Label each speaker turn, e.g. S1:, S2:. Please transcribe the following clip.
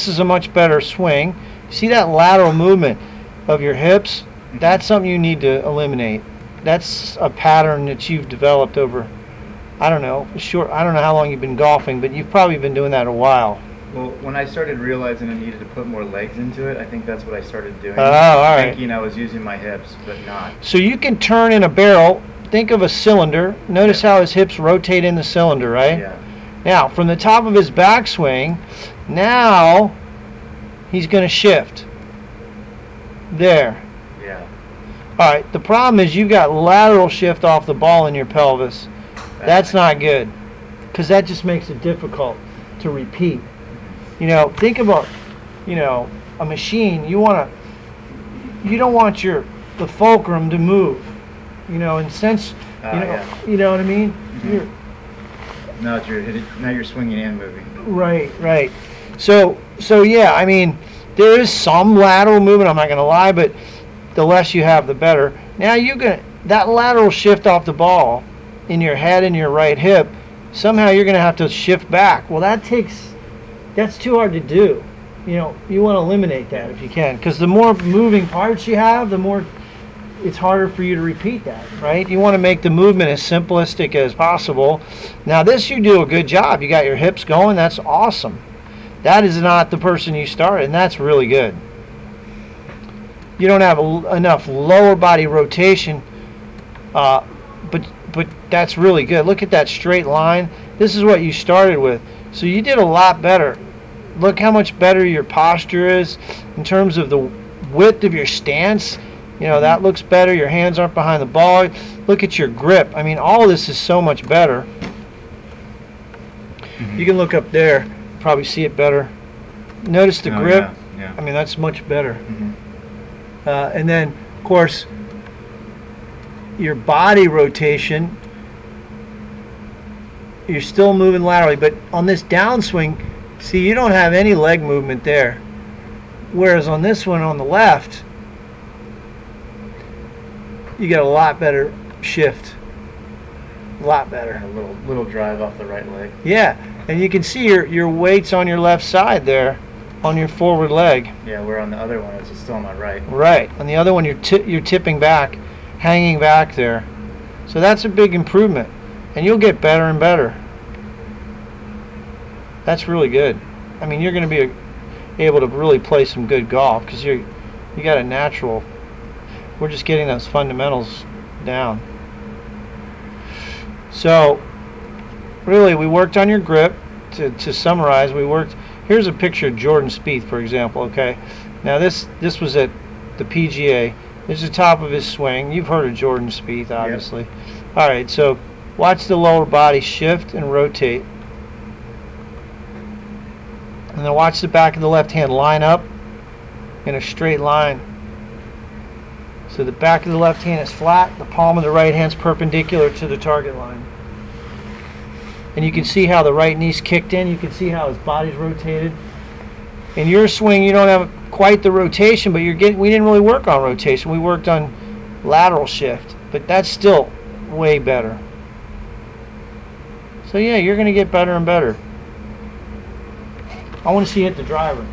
S1: this is a much better swing. See that lateral movement of your hips? That's something you need to eliminate. That's a pattern that you've developed over, I don't know, I don't know how long you've been golfing, but you've probably been doing that a while.
S2: Well, when I started realizing I needed to put more legs into it, I think that's what I started doing.
S1: Oh, all right.
S2: Thinking I was using my hips, but not.
S1: So you can turn in a barrel. Think of a cylinder. Notice how his hips rotate in the cylinder, right?
S2: Yeah.
S1: Now, from the top of his backswing, now he's going to shift. There.
S2: Yeah.
S1: All right. The problem is you've got lateral shift off the ball in your pelvis. That's not good, because that just makes it difficult to repeat. You know, think about, you know, a machine. You don't want the fulcrum to move. You know, and since you know what I mean.
S2: Mm-hmm. Now you're swinging and moving.
S1: Right. So yeah, I mean, there is some lateral movement. I'm not going to lie, but the less you have, the better. Now that lateral shift off the ball in your head and your right hip. Somehow you're going to have to shift back. Well, that's too hard to do. You know, you want to eliminate that if you can, because the more moving parts you have, the more it's harder for you to repeat that, right? You want to make the movement as simplistic as possible. Now this, you do a good job. You got your hips going. That's awesome. That is not the person you started, and that's really good. You don't have enough lower body rotation, but that's really good. Look at that straight line. This is what you started with. So you did a lot better. Look how much better your posture is in terms of the width of your stance. You know, that looks better. Your hands aren't behind the ball. Look at your grip. I mean, all of this is so much better. You can look up there, probably see it better. Notice the grip.
S2: Yeah.
S1: I mean, that's much better. And then, of course, your body rotation, you're still moving laterally, but on this downswing, see, you don't have any leg movement there. Whereas on this one on the left, you get a lot better shift. A lot better.
S2: And a little drive off the right leg.
S1: Yeah, and you can see your weight's on your left side there, on your forward leg.
S2: Yeah, where on the other one it's still on my right.
S1: Right. On the other one, you're tipping back, hanging back there. So that's a big improvement, and you'll get better and better. That's really good. I mean, you're going to be able to really play some good golf because you got a natural. We're just getting those fundamentals down. So, really, we worked on your grip. To summarize, here's a picture of Jordan Spieth, for example, okay? Now, this was at the PGA. This is the top of his swing. You've heard of Jordan Spieth, obviously. Yep. All right, so watch the lower body shift and rotate. And then watch the back of the left hand line up in a straight line. So the back of the left hand is flat, the palm of the right hand is perpendicular to the target line. And you can see how the right knee's kicked in. You can see how his body's rotated. In your swing, you don't have quite the rotation, but we didn't really work on rotation. We worked on lateral shift, but that's still way better. So yeah, you're going to get better and better. I want to see you hit the driver.